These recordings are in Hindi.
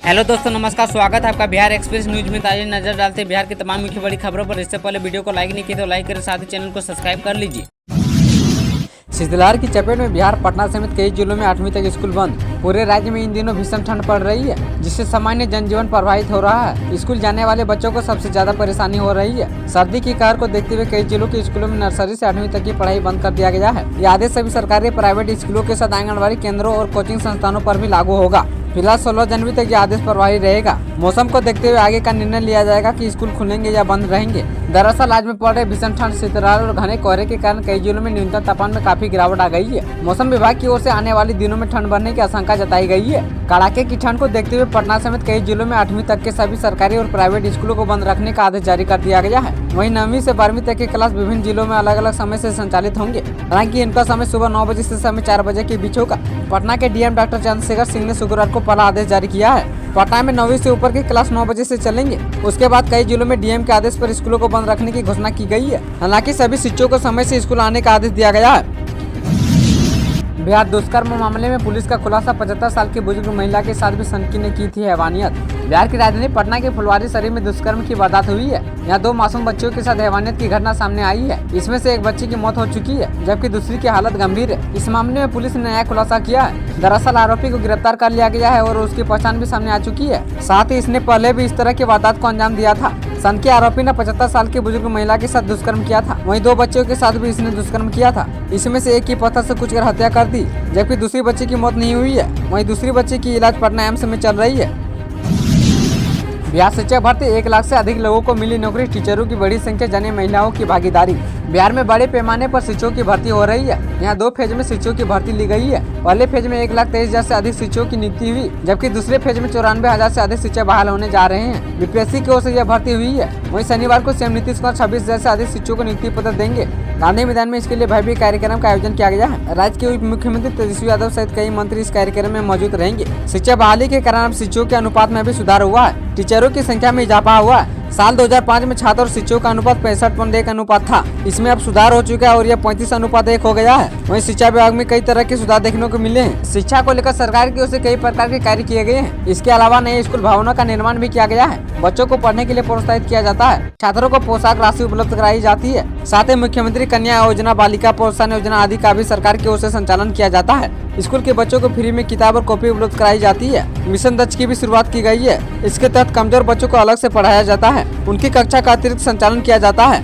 हेलो दोस्तों, नमस्कार। स्वागत है आपका बिहार एक्सप्रेस न्यूज में। ताज़ा नजर डालते हैं बिहार की तमाम मुख्य बड़ी खबरों पर। इससे पहले वीडियो को लाइक नहीं किया तो लाइक करें, साथ ही चैनल को सब्सक्राइब कर लीजिए। शीतलहर की चपेट में बिहार, पटना समेत कई जिलों में 8वीं तक स्कूल बंद। पूरे राज्य में इन दिनों भीषण ठंड पड़ रही है, जिससे सामान्य जनजीवन प्रभावित हो रहा है। स्कूल जाने वाले बच्चों को सबसे ज्यादा परेशानी हो रही है। सर्दी की कहर को देखते हुए कई जिलों के स्कूलों में नर्सरी से 8वीं तक की पढ़ाई बंद कर दिया गया है। यह आदेश सभी सरकारी प्राइवेट स्कूलों के साथ आंगनबाड़ी केंद्रों और कोचिंग संस्थानों पर भी लागू होगा। फिलहाल 16 जनवरी तक यह आदेश प्रभावी रहेगा। मौसम को देखते हुए आगे का निर्णय लिया जाएगा कि स्कूल खुलेंगे या बंद रहेंगे। दरअसल आज में पड़ रहे भीषण ठंड, शीतलहर और घने कोहरे के कारण कई जिलों में न्यूनतम तापमान में काफी गिरावट आ गई है। मौसम विभाग की ओर से आने वाले दिनों में ठंड बढ़ने की आशंका जताई गई है। कड़ाके की ठंड को देखते हुए पटना समेत कई जिलों में 8वीं तक के सभी सरकारी और प्राइवेट स्कूलों को बंद रखने का आदेश जारी कर दिया गया है। वहीं 9वीं से 12वीं तक की क्लास विभिन्न जिलों में अलग अलग समय से संचालित होंगे। हालांकि इनका समय सुबह 9 बजे से शाम 4 बजे के बीच होगा। पटना के डीएम डॉक्टर चंद्रशेखर सिंह ने शुक्रवार को पहला आदेश जारी किया है। पटना में 9वीं से ऊपर की क्लास 9 बजे से चलेंगे। उसके बाद कई जिलों में डीएम के आदेश पर स्कूलों को बंद रखने की घोषणा की गई है। हालांकि सभी शिक्षकों को समय से स्कूल आने का आदेश दिया गया है। बिहार दुष्कर्म मामले में पुलिस का खुलासा, 75 साल की बुजुर्ग महिला के साथ भी सनकी ने की थी हैवानियत। बिहार की राजधानी पटना के फुलवारी शरीफ में दुष्कर्म की वारदात हुई है। यहाँ 2 मासूम बच्चियों के साथ हैवानियत की घटना सामने आई है। इसमें से एक बच्ची की मौत हो चुकी है, जबकि दूसरी की हालत गंभीर है। इस मामले में पुलिस ने नया खुलासा किया है। दरअसल आरोपी को गिरफ्तार कर लिया गया है और उसकी पहचान भी सामने आ चुकी है। साथ ही इसने पहले भी इस तरह की वारदात को अंजाम दिया था। सनकी आरोपी ने 75 साल की बुजुर्ग महिला के साथ दुष्कर्म किया था। वहीं 2 बच्चों के साथ भी इसने दुष्कर्म किया था। इसमें से एक की पत्थर से कुचकर हत्या कर दी, जबकि दूसरी बच्ची की मौत नहीं हुई है। वहीं दूसरी बच्ची की इलाज पटना एम्स में चल रही है। बिहार शिक्षक भर्ती, 1 लाख से अधिक लोगों को मिली नौकरी, टीचरों की बड़ी संख्या, जाने महिलाओं की भागीदारी। बिहार में बड़े पैमाने पर शिक्षकों की भर्ती हो रही है। यहाँ 2 फेज में शिक्षकों की भर्ती ली गई है। पहले फेज में 1,23,000 से अधिक शिक्षकों की नियुक्ति हुई, जबकि दूसरे फेज में 94,000 से अधिक शिक्षक बहाल होने जा रहे हैं। बीपीएससी की ओर से यह भर्ती हुई है। वहीं शनिवार को सीएम नीतीश कुमार 26,000 से अधिक शिक्षकों को नियुक्ति पत्र देंगे। गांधी मैदान में इसके लिए भव्य कार्यक्रम का आयोजन किया गया है। राज्य के उप मुख्यमंत्री तेजस्वी यादव सहित कई मंत्री इस कार्यक्रम में मौजूद रहेंगे। शिक्षा बहाली के कारण अब शिक्षकों के अनुपात में भी सुधार हुआ है। टीचरों की संख्या में इजाफा हुआ है। साल 2005 में छात्र और शिक्षकों का अनुपात 65.1 अनुपात था। इसमें अब सुधार हो चुका है और यह 35:1 हो गया है। वहीं शिक्षा विभाग में कई तरह के सुधार देखने को मिले हैं। शिक्षा को लेकर सरकार की ओर से कई प्रकार के कार्य किए गए हैं। इसके अलावा नए स्कूल भवनों का निर्माण भी किया गया है। बच्चों को पढ़ने के लिए प्रोत्साहित किया जाता है। छात्रों को पोशाक राशि उपलब्ध कराई जाती है। साथ ही मुख्यमंत्री कन्या योजना, बालिका प्रोत्साहन योजना आदि का भी सरकार की ओर से संचालन किया जाता है। स्कूल के बच्चों को फ्री में किताब और कॉपी उपलब्ध कराई जाती है। मिशन दक्ष की भी शुरुआत की गई है। इसके तहत कमजोर बच्चों को अलग से पढ़ाया जाता है। उनकी कक्षा का अतिरिक्त संचालन किया जाता है।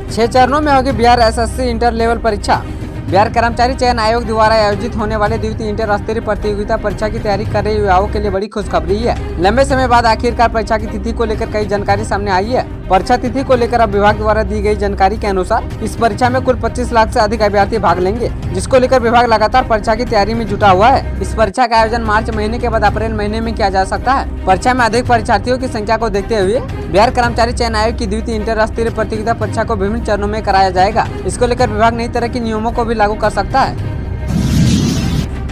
6 चरणों में होगी बिहार एसएससी इंटर लेवल परीक्षा। बिहार कर्मचारी चयन आयोग द्वारा आयोजित होने वाले द्वितीय इंटर स्तरीय प्रतियोगिता परीक्षा की तैयारी कर रहे युवाओं के लिए बड़ी खुशखबरी है। लंबे समय बाद आखिरकार परीक्षा की तिथि को लेकर कई जानकारी सामने आई है। परीक्षा तिथि को लेकर अब विभाग द्वारा दी गई जानकारी के अनुसार इस परीक्षा में कुल 25 लाख से अधिक अभ्यर्थी भाग लेंगे, जिसको लेकर विभाग लगातार परीक्षा की तैयारी में जुटा हुआ है। इस परीक्षा का आयोजन मार्च महीने के बाद अप्रैल महीने में किया जा सकता है। परीक्षा में अधिक परीक्षार्थियों की संख्या को देखते हुए बिहार कर्मचारी चयन आयोग की द्वितीय इंटर स्तरीय प्रतियोगिता परीक्षा को विभिन्न चरणों में कराया जाएगा। इसको लेकर विभाग नई तरह के नियमों को भी लागू कर सकता है।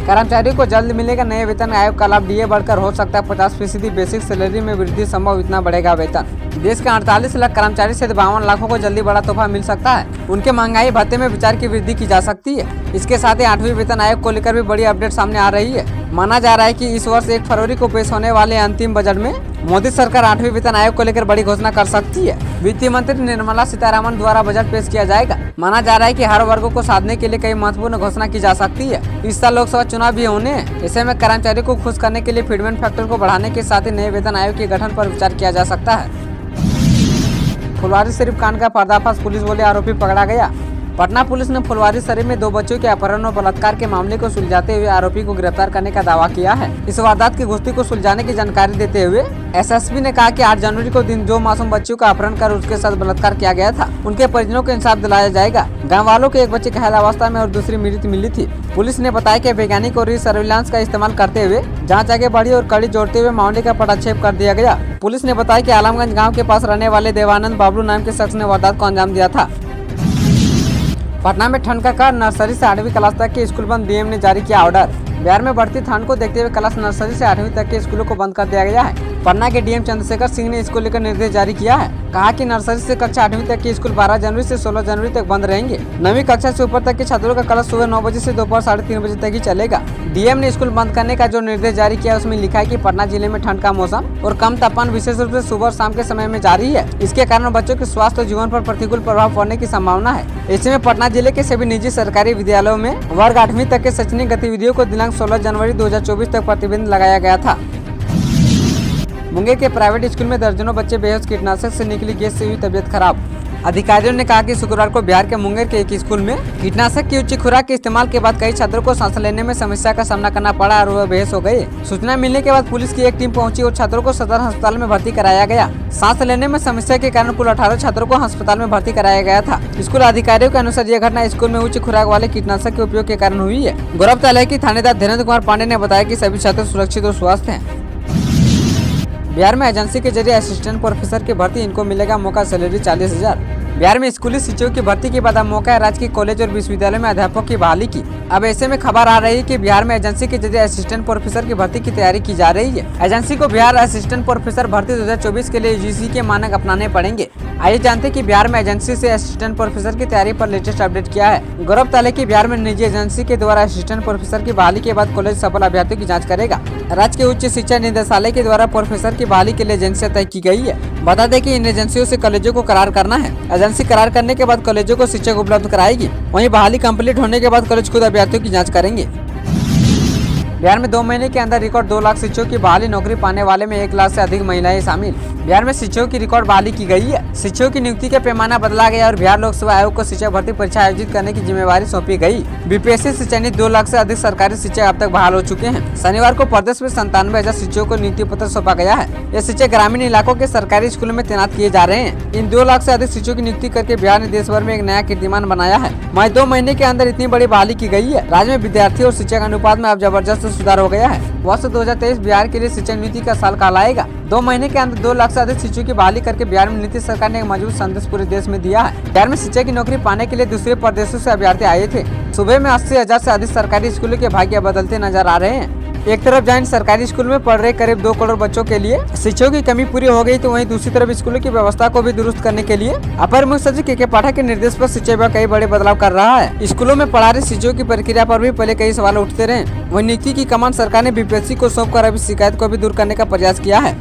कर्मचारियों को जल्द मिलेगा नए वेतन आयोग का लाभ। डीए बढ़कर हो सकता है 50%, बेसिक सैलरी में वृद्धि संभव, इतना बढ़ेगा वेतन। देश के 48 लाख कर्मचारी से 52 लाखों को जल्दी बड़ा तोहफा मिल सकता है। उनके महंगाई भत्ते में विचार की वृद्धि की जा सकती है। इसके साथ ही 8वीं वेतन आयोग को लेकर भी बड़ी अपडेट सामने आ रही है। माना जा रहा है कि इस वर्ष 1 फरवरी को पेश होने वाले अंतिम बजट में मोदी सरकार 8वीं वेतन आयोग को लेकर बड़ी घोषणा कर सकती है। वित्त मंत्री निर्मला सीतारमण द्वारा बजट पेश किया जाएगा। माना जा रहा है कि हर वर्गों को साधने के लिए कई महत्वपूर्ण घोषणा की जा सकती है। इस साल लोकसभा चुनाव भी होने हैं। ऐसे में कर्मचारियों को खुश करने के लिए फीडबैक फैक्टर को बढ़ाने के साथ ही नए वेतन आयोग के गठन पर विचार किया जा सकता है। फुलवारी शरीफ कांड का पर्दाफाश, पुलिस बोले आरोपी पकड़ा गया। पटना पुलिस ने फुलवारी शरीफ में 2 बच्चों के अपहरण और बलात्कार के मामले को सुलझाते हुए आरोपी को गिरफ्तार करने का दावा किया है। इस वारदात की गुस्ती को सुलझाने की जानकारी देते हुए एसएसपी ने कहा कि 8 जनवरी को दिन 2 मासूम बच्चियों का अपहरण कर उसके साथ बलात्कार किया गया था। उनके परिजनों को इंसाफ दिलाया जाएगा। गाँव वालों को एक बच्ची घायल अवस्था में और दूसरी मृत मिली थी। पुलिस ने बताया कि वैज्ञानिक और सर्विलांस का इस्तेमाल करते हुए जाँच आगे बढ़ी और कड़ी जोड़ते हुए मामले का पटाक्षेप कर दिया गया। पुलिस ने बताया कि आलमगंज गाँव के पास रहने वाले देवानंद बाबलू नाम के शख्स ने वारदात को अंजाम दिया था। पटना में ठंड का कहर, नर्सरी से 8वीं क्लास तक के स्कूल बंद, डीएम ने जारी किया ऑर्डर। बिहार में बढ़ती ठंड को देखते हुए क्लास नर्सरी से 8वीं तक के स्कूलों को बंद कर दिया गया है। पटना के डीएम चंद्रशेखर सिंह ने इसको लेकर निर्देश जारी किया है। कहा कि नर्सरी से कक्षा 8वीं तक के स्कूल 12 जनवरी से 16 जनवरी तक बंद रहेंगे। 9वीं कक्षा से ऊपर तक के छात्रों का क्लास सुबह 9 बजे से दोपहर 3:30 बजे तक ही चलेगा। डीएम ने स्कूल बंद करने का जो निर्देश जारी किया उसमें लिखा है कि पटना जिले में ठंड का मौसम और कम तापमान विशेष रूप से सुबह और शाम के समय में जारी है। इसके कारण बच्चों के स्वास्थ्य और जीवन पर प्रतिकूल प्रभाव पड़ने की संभावना है। ऐसे में पटना जिले के सभी निजी सरकारी विद्यालयों में वर्ग 8वीं तक के शैक्षणिक गतिविधियों को दिनांक 16 जनवरी 2024 तक प्रतिबंध लगाया गया था। मुंगेर के प्राइवेट स्कूल में दर्जनों बच्चे बेहोश, कीटनाशक से निकली गैस से हुई तबीयत खराब। अधिकारियों ने कहा कि शुक्रवार को बिहार के मुंगेर के एक स्कूल में कीटनाशक की उच्च खुराक के इस्तेमाल के बाद कई छात्रों को सांस लेने में समस्या का सामना करना पड़ा और वह बेहोश हो गए। सूचना मिलने के बाद पुलिस की एक टीम पहुंची और छात्रों को सदर अस्पताल में भर्ती कराया गया। सांस लेने में समस्या के कारण कुल 18 छात्रों को अस्पताल में भर्ती कराया गया था। स्कूल अधिकारियों के अनुसार यह घटना स्कूल में उच्च खुराक वाले कीटनाशक के उपयोग के कारण हुई है। गौरतलब है कि थानेदार धीरेन्द्र कुमार पांडे ने बताया कि सभी छात्र सुरक्षित और स्वस्थ हैं। बिहार में एजेंसी के जरिए असिस्टेंट प्रोफेसर की भर्ती, इनको मिलेगा मौका, सैलरी 40,000। बिहार में स्कूली शिक्षकों की भर्ती के बाद अब मौका है राजकीय कॉलेज और विश्वविद्यालय में अध्यापकों की बहाली की। अब ऐसे में खबर आ रही है कि बिहार में एजेंसी के जरिए असिस्टेंट प्रोफेसर की भर्ती की तैयारी की जा रही है। एजेंसी को बिहार असिस्टेंट प्रोफेसर भर्ती 2024 के लिए यूजीसी के मानक अपनाने पड़ेंगे। आइए जानते हैं कि बिहार में एजेंसी से असिस्टेंट प्रोफेसर की तैयारी पर लेटेस्ट अपडेट क्या है। गौरतलब है कि बिहार में निजी एजेंसी के द्वारा असिस्टेंट प्रोफेसर की बहाली के बाद कॉलेज सफल अभ्यर्थियों की जाँच करेगा। राज्य के उच्च शिक्षा निदेशालय के द्वारा प्रोफेसर की बहाली के लिए एजेंसियां तय की गई है। बता दें कि इन एजेंसियों से कॉलेजों को करार करना है। एजेंसी करार करने के बाद कॉलेजों को शिक्षक उपलब्ध कराएगी। वहीं बहाली कंप्लीट होने के बाद कॉलेज खुद अभ्यर्थियों की जांच करेंगे। बिहार में 2 महीने के अंदर रिकॉर्ड 2 लाख शिक्षकों की बहाली, नौकरी पाने वाले में 1 लाख से अधिक महिलाएं शामिल। बिहार में शिक्षकों की रिकॉर्ड बहाली की गई है। शिक्षकों की नियुक्ति का पैमाना बदला गया और बिहार लोक सेवा आयोग को शिक्षक भर्ती परीक्षा आयोजित करने की जिम्मेवारी सौंपी गई। बीपीएससी से चयनित 2 लाख से अधिक सरकारी शिक्षक अब तक बहाल हो चुके हैं। शनिवार को प्रदेश में 97,000 शिक्षकों को नियुक्ति पत्र सौंपा गया है। ये शिक्षक ग्रामीण इलाकों के सरकारी स्कूलों में तैनात किए जा रहे हैं। इन 2 लाख से अधिक शिक्षकों की नियुक्ति करके बिहार ने देश भर में एक नया कीर्तिमान बनाया है। वहीं 2 महीने के अंदर इतनी बड़ी बहाली की गई है। राज्य में विद्यार्थी और शिक्षक अनुपात में अब जबरदस्त सुधार हो गया है। वर्ष 2023 बिहार के लिए शिक्षक नीति का साल कहलाएगा। 2 महीने के अंदर 2 लाख से अधिक शिक्षकों की बहाली करके बिहार में नीतीश सरकार ने एक मजबूत संदेश पूरे देश में दिया है। बिहार में शिक्षक की नौकरी पाने के लिए दूसरे प्रदेशों से अभ्यर्थी आए थे। सुबह में 80,000 से अधिक सरकारी स्कूलों के भाग्य बदलते नजर आ रहे हैं। एक तरफ जहाँ सरकारी स्कूल में पढ़ रहे करीब 2 करोड़ बच्चों के लिए शिक्षकों की कमी पूरी हो गई, तो वहीं दूसरी तरफ स्कूलों की व्यवस्था को भी दुरुस्त करने के लिए अपर मुख्य सचिव के पाठक के निर्देश पर शिक्षा विभाग कई बड़े बदलाव कर रहा है। स्कूलों में पढ़ा रहे शिक्षकों की प्रक्रिया पर भी पहले कई सवाल उठते रहे। वहीं नियुक्ति की कमान सरकार ने बीपीएससी को सौंप कर अभी शिकायत को भी दूर करने का प्रयास किया है।